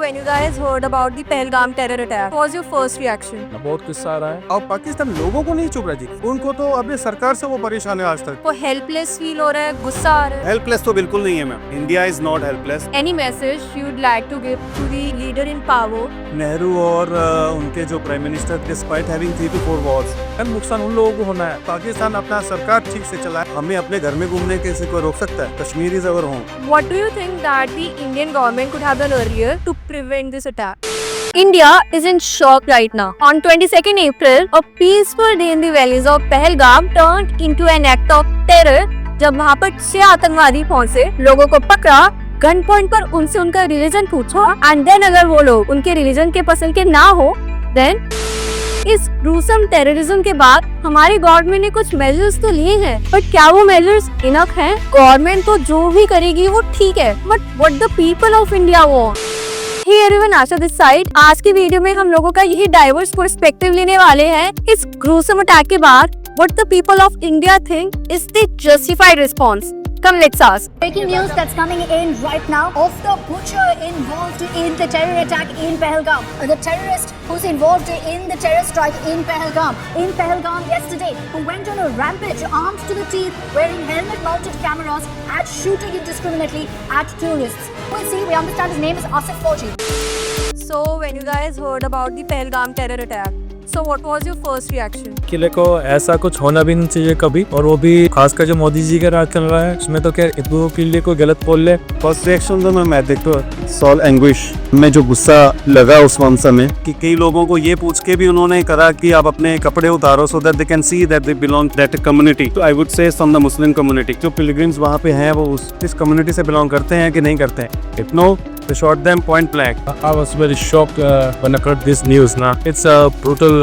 when you guys heard about the Pahalgam terror attack, what was your first reaction? बहुत गुस्सा आ रहा है। और पाकिस्तान लोगों को नहीं चुप रहा जी, उनको तो अपने सरकार से वो परेशान है आज तक। वो helpless feel हो रहा है, गुस्सा आ रहा है? हेल्पलेस तो बिल्कुल नहीं है ma'am, India is not helpless. Any message you'd like to give to the leader in power? Nehru और उनके जो prime minister despite having 3 to 4 Wars, नुकसान उन लोगों को होना है। पाकिस्तान अपना सरकार ठीक से चलाए, हमें अपने घर में घूमने किसी को रोक सकता है? कश्मीरीज अगर हों। What do you think that the Indian government could have done earlier to prevent this attack? India is in shock right now. On 22nd April, a peaceful day in the valleys of Pahalgam turned into an act of terror जब वहाँ पर 6 आतंकवादी पहुंचे, लोगों को पकड़ा, gun point पर उनसे उनका रिलीजन पूछा एंड देन अगर वो लोग उनके रिलीजन के पसंद के ना हो देन इस ग्रूसम टेररिज्म के बाद हमारी गवर्नमेंट ने कुछ मेजर्स तो लिए हैं, बट क्या वो मेजर्स इनफ हैं? गवर्नमेंट तो जो भी करेगी वो ठीक है, but what the people of India want. Hey everyone, Asha this side. आज की वीडियो में हम लोगों का यही डाइवर्स पर्सपेक्टिव लेने वाले हैं इस ग्रूसम अटैक के बाद। What the people of India think is the justified response? Come, let's ask. Breaking news that's coming in right now of the butcher involved in the terror attack in Pahalgam. The terrorist who's involved in the terror strike in Pahalgam yesterday, who went on a rampage armed to the teeth, wearing helmet-mounted cameras and shooting indiscriminately at tourists. We'll see. We understand his name is Asif Fauji. So, when you guys heard about the Pahalgam terror attack, so what was your first reaction? किले को ऐसा कुछ होना भी नहीं चाहिए कभी, और वो भी खासकर जो मोदी जी का राज चल रहा है उसमें तो क्या हिंदुओं के लिए कोई गलत बोल ले। फर्स्ट रिएक्शन तो मैं देखता हूँ सॉल एंग्विश में जो गुस्सा लगा उस वंशा में कि कई लोगों को ये पूछ के भी उन्होंने करा कि आप अपने कपड़े उतारो so that they can see that they belong that community. तो I would say from the Muslim community, जो पिलग्रिम्स वहाँ पे हैं वो इस कम्युनिटी से बिलोंग करते हैं कि नहीं करते हैं? If no, they shot them point blank. I was very shocked when I heard this news. Now it's a brutal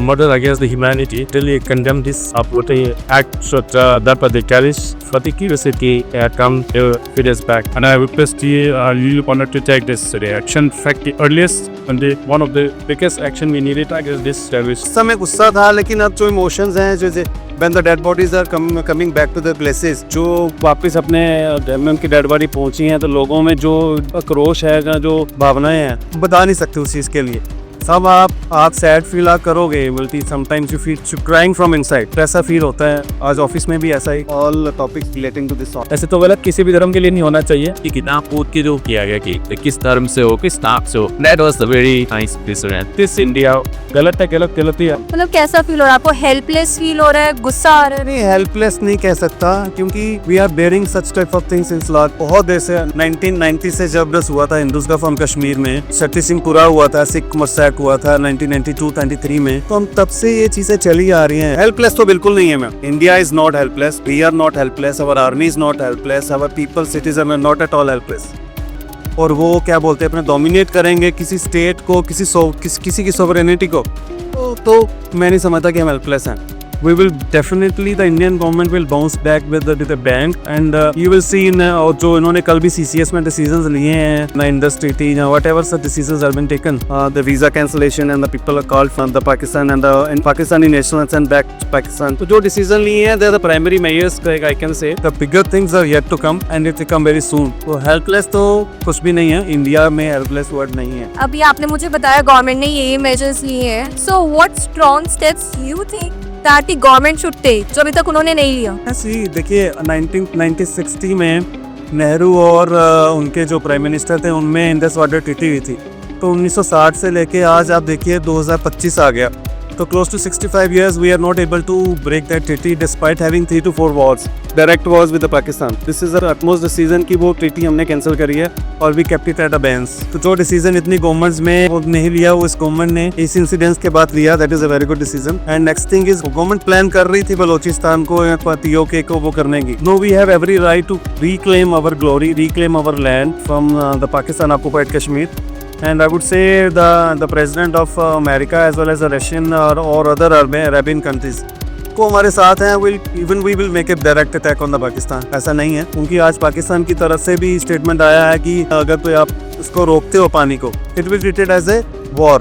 murder against the humanity. Really condemn this brutal act that by the terrorists for the curiosity come a few days back. And I request you wanted to take this reaction. In fact, the earliest and one of the biggest action we needed against this terrorist. समय गुस्सा था, लेकिन अब जो emotions हैं, जो when the dead bodies are coming back to their places, जो वापस अपने में उनकी डेड बॉडी पहुंची हैं, तो लोगों में जो आक्रोश है, जो भावनाएं हैं, बता नहीं सकते उस चीज़ के लिए। सब आप सैड फील करोगे, बोलती sometimes you feel crying from inside, ऐसा फील होता है। आज ऑफिस में भी ऐसा ही। All topics relating to this. ऐसे तो गलत किसी भी धर्म के लिए नहीं होना चाहिए कि किताब पूछ के जो किया गया कि किस धर्म से हो, किस नाम से हो। That was the very nice precedent. This India गलत है, गलत ही है। मतलब कैसा फील हो रहा है आपको? हेल्पलेस फील हो रहा है, गुस्सा आ रहा है? नहीं, हेल्पलेस नहीं कह सकता, क्योंकि we are bearing such type of things in last बहुत देर से। 1990 से जब बस हुआ था हिंदूज का फ्रॉम कश्मीर में, शक्ति सिंह पूरा हुआ था, सिख मसैक हुआ था 1992-93 में, तो हम तब से ये चीजें चली आ रही हैं। हेल्पलेस तो बिल्कुल नहीं है ma'am. India is not helpless, we are not helpless, our army is not helpless, our people citizen are not at all helpless. और वो क्या बोलते हैं, अपने डोमिनेट करेंगे किसी स्टेट को, किसी की सोवरेनिटी को, तो मैं नहीं समझता कि हम हेल्पलेस हैं। We will definitely, the Indian government will bounce back with the bank, and you will see in और जो इन्होंने कल भी CCS में decisions लिए हैं ना, industry treaty या whatever such decisions have been taken, the visa cancellation and the people are called from the Pakistan and Pakistani nationals and back to Pakistan. तो जो decision लिए हैं, they are the primary measures, I can say. The bigger things are yet to come and it will come very soon. तो helpless तो कुछ भी नहीं है, इंडिया में helpless word नहीं है। अभी आपने मुझे बताया गवर्नमेंट ने ये मेजर्स लिए हैं, so what strong steps you think that the government should take जो अभी तक उन्होंने नहीं लिया? ऐसी देखिए 1960 में नेहरू और उनके जो प्राइम मिनिस्टर थे उनमें इंडस वाटर ट्रीटी हुई थी, तो 1960 से लेके आज आप देखिए 2025 आ गया, तो close to 65 years we are not able to break that treaty despite having 3 to 4 wars, direct wars with the Pakistan. This is our utmost decision कि वो ट्रीटी हमने कैंसिल करी है और we kept it at a bench. तो जो decision इतनी governments में वो नहीं लिया, वो इस गवर्नमेंट ने इस इंसिडेंट्स के बाद लिया, that is a very good decision. And next thing is government plan कर रही थी बलोचिस्तान को या POK को वो करने की. No, we have every right to reclaim our glory, reclaim our land from the Pakistan occupied Kashmir. And I would say the president of America as well as the Russian or other Arabian countries को हमारे साथ हैं, we will make a direct attack on the Pakistan. ऐसा नहीं है, क्योंकि आज पाकिस्तान की तरफ से भी स्टेटमेंट आया है कि अगर तो आप इसको रोकते हो पानी को, it will be treated as a war.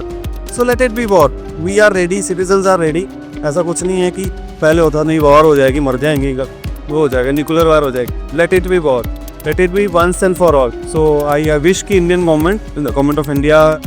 So let it be war. We are ready, citizens are ready. ऐसा कुछ नहीं है कि पहले होता नहीं वॉर हो जाएगी, मर जाएंगे, वो हो जाएगा, न्यूक्लियर वार हो जाएगी. Let it be war. let it be once and for all. So I wish कि Indian government, the government of India,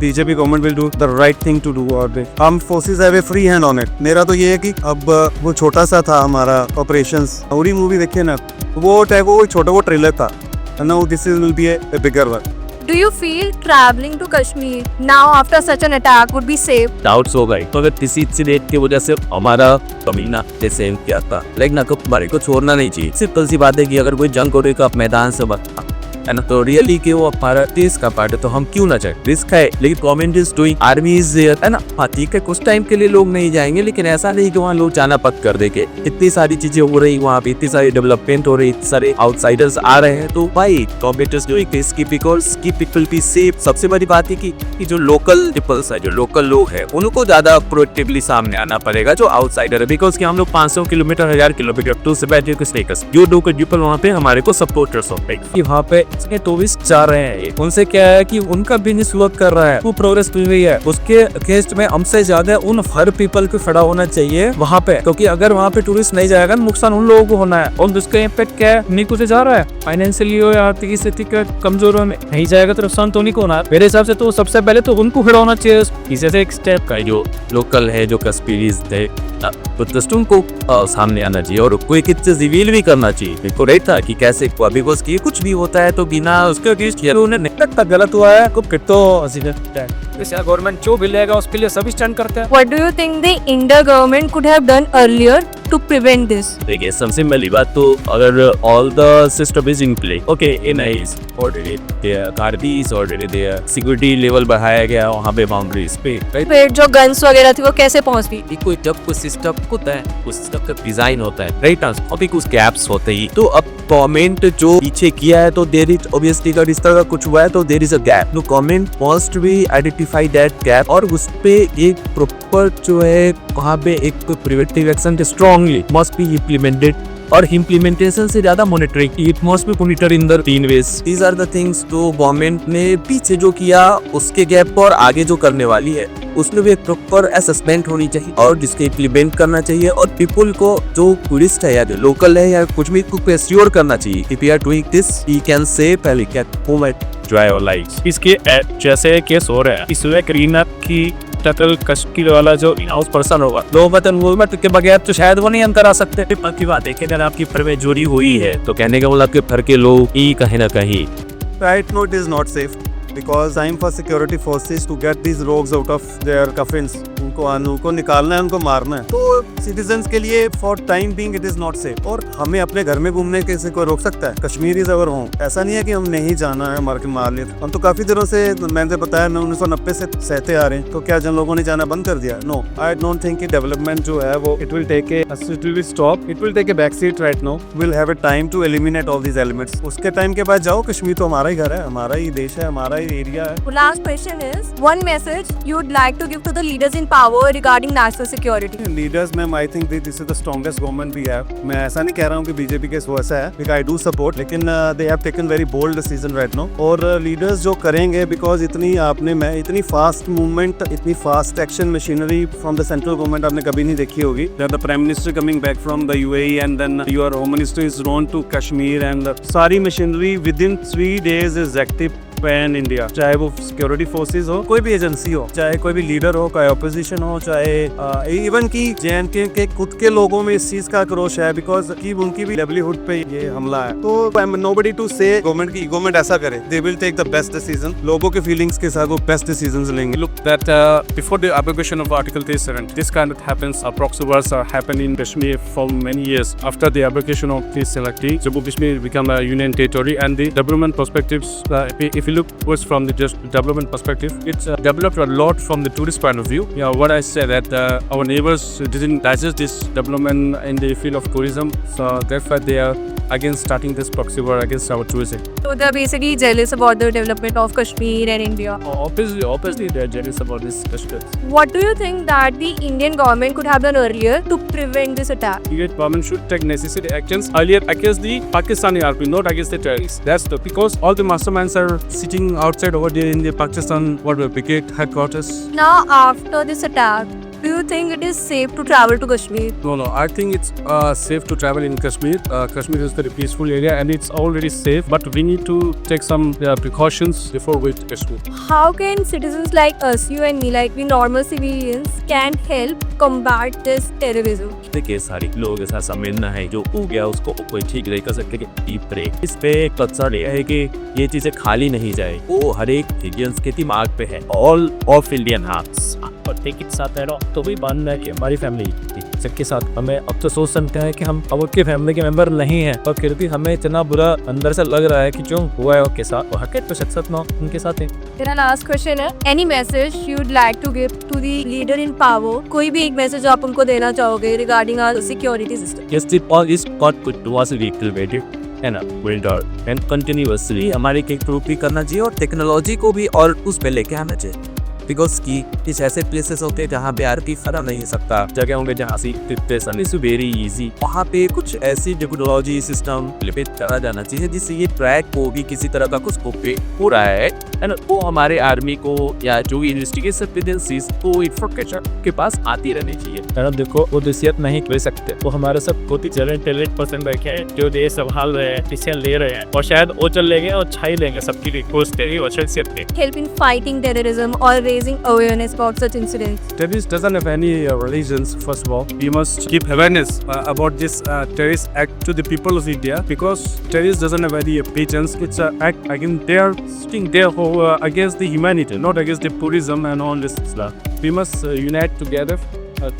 BJP government will do the right thing to do. और armed forces have a free hand on it. मेरा तो ये है कि अब वो छोटा सा था हमारा operations, उरी मूवी देखिए ना, वो छोटा वो ट्रेलर था, and now this will be a bigger one. Do you feel traveling to Kashmir now after such an attack would be safe? Doubts हो गई, तो अगर किसी इंसिडेंट की वजह से हमारा कमीना जैसे किया था, लेकिन ना हमारे को छोड़ना नहीं चाहिए। सिंपल सी बात है कि अगर कोई जंग हो रही तो आप मैदान से बचना है ना, तो रियली कि वो हमारा देश का पार्ट है, तो हम क्यों ना जाए, रिस्क है, लेकिन government is doing, army is there, है ना। हाँ ठीक है, कुछ टाइम के लिए लोग नहीं जाएंगे, लेकिन ऐसा नहीं कि वहाँ लोग जाना पक कर देंगे। इतनी सारी चीजें हो रही वहाँ पे, इतनी सारी डेवलपमेंट हो रही, इतने सारे आउटसाइडर्स आ रहे हैं, तो भाई गवर्नमेंट इज डूइंग दिस की बिकॉज़ की पीपल बी सेफ। सबसे बड़ी बात है कि जो लोकल पीपल्स है, जो लोकल लोग है, उनको ज्यादा प्रोएक्टिवली सामने आना पड़ेगा, जो आउटसाइडर है, बिकॉज कि हम लोग 500 किलोमीटर 1000 किलोमीटर टू से बैठे कुछ नहीं कर सकते। जो लोकल पीपल वहाँ पे हमारे को सपोर्टर्स होते हैं, वहाँ पे टूरिस्ट जा रहे हैं, उनसे क्या है कि उनका बिजनेस वर्क कर रहा है, वो प्रोग्रेस मिल रही है, उसके अगेंस्ट में हमसे ज्यादा उन हर पीपल को खड़ा होना चाहिए वहाँ पे, क्योंकि अगर वहाँ पे टूरिस्ट नहीं जाएगा नुकसान उन लोगों को होना है, और उसका इम्पैक्ट क्या है, उन्हीं को से जा रहा है, फाइनेंशियली हो या आर्थिक स्थिति का कमजोर में नहीं जाएगा तो नुकसान तो उन्हीं को होना है। मेरे हिसाब से तो सबसे पहले तो उनको खड़ा होना चाहिए, इसे से एक स्टेप का जो लोकल है, जो कश्मीरी है, तो जस्ट उनको सामने आना चाहिए, और कोई किसी रिवील भी करना चाहिए, बिल्कुल राइट था कि कैसे बिकॉज की कुछ भी होता है तो बिना उसके उन्हें नहीं लगता गलत हुआ है, फिर तो गवर्नमेंट जो भी लेगा उसके लिए सभी स्टैंड करते हैं। What do you think the India government could have done earlier to prevent this? देखिए सबसे पहली बात तो अगर all the system is in play, okay in eyes already there curbs already there security level बढ़ाया गया वहाँ पे बाउंड्रीज पे, राइट। फिर जो गन्स वगैरह थी वो कैसे पहुंचती? कोई जब कुछ सिस्टम होता है, कुछ सिस्टम का डिजाइन होता है, राइट, अभी कुछ गैप्स होते ही, तो अब गवर्नमेंट जो पीछे किया है तो देयर इज ऑब्वियसली अगर इस तरह का कुछ हुआ है तो देयर इज अ गैप, तो government must be identify that gap, और उस पे एक प्रॉपर जो है वहाँ पे एक preventive action strongly must be implemented, और इम्प्लीमेंटेशन से ज्यादा monitoring, it must be monitor in the 3 ways. These are the things जो गवर्नमेंट ने पीछे जो किया उसके गैप पर आगे जो करने वाली है उसमें भी एक प्रॉपर असेसमेंट होनी चाहिए और जिसके इम्प्लीमेंट करना चाहिए, और पीपल को जो टूरिस्ट है या जो लोकल है या कुछ भी को एश्योर करना चाहिए कि we are doing this, we can say पहले क्या हो माय ड्राई और लाइट। इसके जैसे केस हो रहा है, इसमें करीना की टटल कश्मीर वाला जो हाउस पर्सन होगा, लो बटन मूवमेंट के बगैर तो शायद वो नहीं अंदर आ सकते। की बात है कि अगर आपकी फर में चोरी हुई है तो कहने का मतलब आपके फर के लोग ही कहीं ना कहीं Right now it is not safe because time for security forces to get these rogues out of their coffins. उनको निकालना है, उनको मारना है, तो सिटीजन्स के लिए for time being it is not safe. और हमें अपने घर में घूमने कैसे कोई रोक सकता है? कश्मीरीज अगर हों, ऐसा नहीं है कि हम नहीं जाना है मार के मार लिए। हम तो काफी दिनों से, मैंने बताया 1990 से सहते आ रहे हैं, तो क्या जन लोगों ने जाना बंद कर दिया? नो, आई डोंट थिंक कि डेवलपमेंट जो है वो it will take a stop, it will take a back seat right now, will have a time to eliminate all these elements. उसके टाइम के बाद जाओ, कश्मीर तो हमारा ही घर है, हमारा ही देश है, हमारा ही एरिया है। Last question is one message you would like to give to the leaders in power regarding national security. Leaders ma'am, I think this is the strongest government we have. मैं ऐसा नहीं कह रहा हूँ कि बीजेपी के वैसा है, बिकॉज आई डू सपोर्ट, लेकिन they have taken very bold decision right now. और लीडर्स जो करेंगे, बिकॉज इतनी फास्ट मूवमेंट, इतनी fast action machinery from the central government आपने कभी नहीं देखी होगी। The prime minister coming back from the UAE and then your home minister is run to Kashmir, एंड सारी machinery with in 3 days is active pan India. चाहे वो security forces हो, कोई भी एजेंसी हो, चाहे कोई भी लीडर हो, चाहे ऑपोजिशन हो, चाहे इवन की जेएनके के खुद के लोगों में इस चीज का आक्रोश है, बिकॉज की उनकी भी लाइवलीहुड पे ये हमला है। तो I am nobody to say government की गवर्नमेंट ऐसा करे, they will take the best decision, लोगों के फीलिंग्स के साथ वो बेस्ट डिसीजंस लेंगे। Look that before the abrogation of Article 37, this kind of happens. Proxy wars are happening in Kashmir for many years. After the abrogation of this selectee, Jammu Kashmir become a union territory, and the development perspectives. If you look first from the just development perspective, it's developed a lot from the tourist point of view. Yeah, what I say that our neighbors didn't digest this development in the field of tourism, so therefore they are again starting this proxy war against our tourism. So they're basically jealous about the development of Kashmir and India. Obviously they're jealous about this Kashmir. What do you think that the Indian government could have done earlier to prevent this attack? Indian government should take necessary actions earlier against the Pakistani army, not against the terrorists. That's because all the masterminds are sitting outside over there in the Pakistan brigade headquarters. Now after this attack, Do you think it is safe to travel to Kashmir? No, I think it's safe to travel in Kashmir. Kashmir is very peaceful area and it's already safe, but we need to take some precautions before we to Kashmir. How can citizens like us, you and me, like we normal civilians, can help combat this terrorism? देखिए सारे लोगों के साथ संवेदना है, जो हो गया उसको कोई ठीक नहीं कर सकते कि डीप ब्रेक। इस पे कंसर्न ये है कि ये चीजें खाली नहीं जाए, वो हर एक इंडियंस के दिमाग पे है। ऑल ऑफ इंडियन हार्ट्स और टेक इट साथ है तो भी मानना है कि हमारी फैमिली सबके साथ हमें अब तो सोच सकते हैं कि हम अब उनके फैमिली के मेंबर नहीं हैं, और फिर भी हमें इतना बुरा अंदर से लग रहा है कि जो हुआ है उनके साथ, वो हकीकत तो सच ना उनके साथ है। मेरा लास्ट क्वेश्चन है, any message you would like to give to the leader in power? कोई भी एक मैसेज आप उनको देना चाहोगे regarding our security system? Yes, the ball is not good to was reactivated and build out and continuously हमारे के improve भी करना चाहिए और टेक्नोलॉजी को भी और उस पे लेके आना चाहिए। बिकॉज की कुछ ऐसे प्लेसेस होते हैं जहाँ पे आरती फरा नहीं सकता, जगह होंगे जहाँ से डिप्रेशन इज वेरी इजी, वहाँ पे कुछ ऐसी टेक्नोलॉजी सिस्टम लिपित करा जाना चाहिए जिससे ये ट्रैक को भी किसी तरह का कुछ पे हो रहा है एंड वो हमारे आर्मी को या जो भी इन्वेस्टिगेशन एजेंसीज को इंफॉर्मेशन के पास आती रहनी चाहिए। है ना, देखो वो देसियत नहीं ले सकते, वो हमारे सब बहुत ही टैलेंट पर्सन बैठे हैं जो देश संभाल रहे हैं, डिसीजन ले रहे हैं, और शायद वो चल लेंगे और छाई लेंगे सबकी रिक्वेस्ट है और शख्सियत है। Help in fighting terrorism or raising awareness about such incidents? Terrorist doesn't have any religions. First of all, we must give awareness about this terrorist act to the people of India, because terrorist doesn't have any allegiance. It's an act against they are sitting there for against the humanity, not against the tourism and all this stuff. We must unite together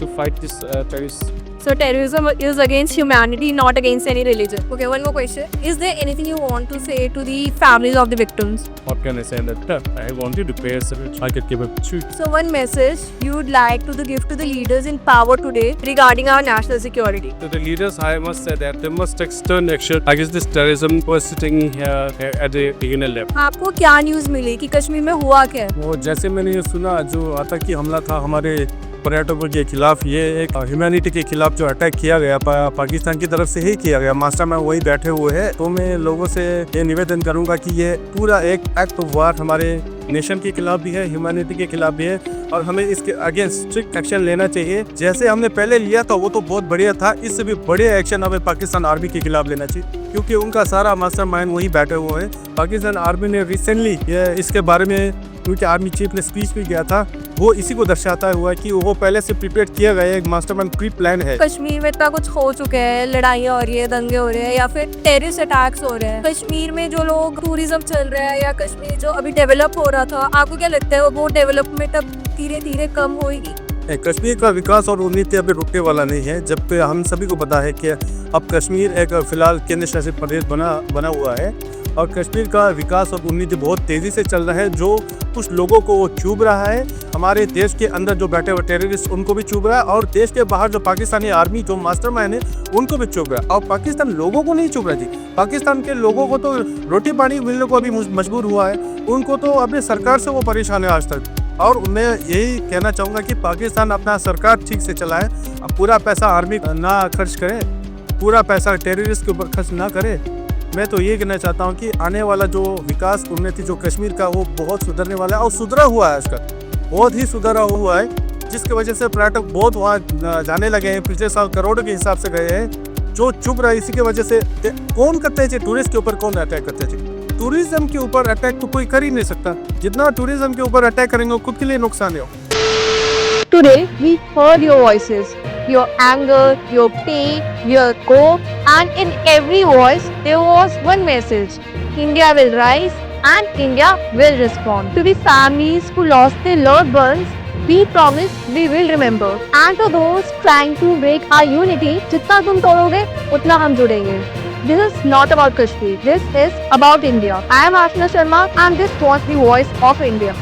to fight this terrorist. So terrorism is against humanity, not against any religion. Okay, one more question. Is there anything you want to say to the families of the victims? What can I say? That I wanted to pay a tribute. I could give a tribute. So one message you would like to give to the leaders in power today regarding our national security? To the leaders, I must say that they must take stern action against this terrorism who is sitting here at the regional level. आपको क्या news मिली कि कश्मीर में हुआ क्या है? वो जैसे मैंने ये सुना, जो आतंकी हमला था हमारे पर्यटकों के खिलाफ, ये एक ह्यूमैनिटी के खिलाफ जो अटैक किया गया पाकिस्तान की तरफ से ही किया गया, मास्टरमाइंड वही बैठे हुए हैं। तो मैं लोगों से ये निवेदन करूंगा कि ये पूरा एक एक्ट ऑफ वार हमारे नेशन के खिलाफ भी है, ह्यूमैनिटी के खिलाफ भी है, और हमें इसके अगेंस्ट स्ट्रिक्ट एक्शन लेना चाहिए। जैसे हमने पहले लिया था वो तो बहुत बढ़िया था, इससे भी बड़े एक्शन हमें पाकिस्तान आर्मी के खिलाफ लेना चाहिए, क्योंकि उनका सारा मास्टरमाइंड वही बैठे हुए हैं। पाकिस्तान आर्मी ने रिसेंटली इसके बारे में, क्योंकि आर्मी चीफ ने स्पीच भी किया था, वो इसी को दर्शाता हुआ कि वो पहले से प्रिपेयर किया गया एक मास्टरमाइंड प्री प्लान है। कश्मीर में इतना कुछ हो चुका है, लड़ाइयाँ हो रही है, दंगे हो रहे हैं, या फिर टेररिस्ट अटैक्स हो रहे हैं। कश्मीर में जो लोग टूरिज्म चल रहा है, या कश्मीर जो अभी डेवलप हो रहा था, आपको क्या लगता है वो डेवलपमेंट अब धीरे धीरे कम होगी? कश्मीर का विकास और उन्नति अभी रुकने वाला नहीं है, जबकि हम सभी को पता है कि अब कश्मीर एक फिलहाल केंद्र शासित प्रदेश बना हुआ है, और कश्मीर का विकास और उन्नति बहुत तेज़ी से चल रहा है, जो कुछ लोगों को वो चुभ रहा है। हमारे देश के अंदर जो बैठे हुए टेररिस्ट उनको भी चुभ रहा है, और देश के बाहर जो पाकिस्तानी आर्मी जो मास्टरमाइंड है उनको भी चुभ रहा है। और पाकिस्तान लोगों को नहीं चुभ रहा जी, पाकिस्तान के लोगों को तो रोटी पानी मिलने को अभी मजबूर हुआ है, उनको तो अपनी सरकार से वो परेशान है आज तक। और मैं यही कहना चाहूँगा कि पाकिस्तान अपना सरकार ठीक से चलाए, अब पूरा पैसा आर्मी ना खर्च करे, पूरा पैसा टेररिस्ट के ऊपर खर्च ना करे। मैं तो ये कहना चाहता हूँ कि आने वाला जो विकास उन्नति जो कश्मीर का, वो बहुत सुधरने वाला है, और सुधरा हुआ है इसका, बहुत ही सुधरा हुआ है, जिसकी वजह से पर्यटक बहुत वहाँ जाने लगे हैं। पिछले साल करोड़ों के हिसाब से गए हैं, जो चुप रहा है इसी की वजह से। कौन करते हैं टूरिस्ट के ऊपर, कौन अटैक करते हैं? टूरिज्म के ऊपर अटैक तो कोई कर ही नहीं सकता, जितना टूरिज्म के ऊपर अटैक करेंगे खुद के लिए नुकसान है। Today we heard your voices, your anger, your pain, your hope, and in every voice there was one message: India will rise and India will respond. To the families who lost their loved ones, we promise we will remember. And to those trying to break our unity, जितना तुम तोड़ोगे उतना हम जुड़ेंगे. This is not about Kashmir. This is about India. I am Ashna Sharma and this was the voice of India.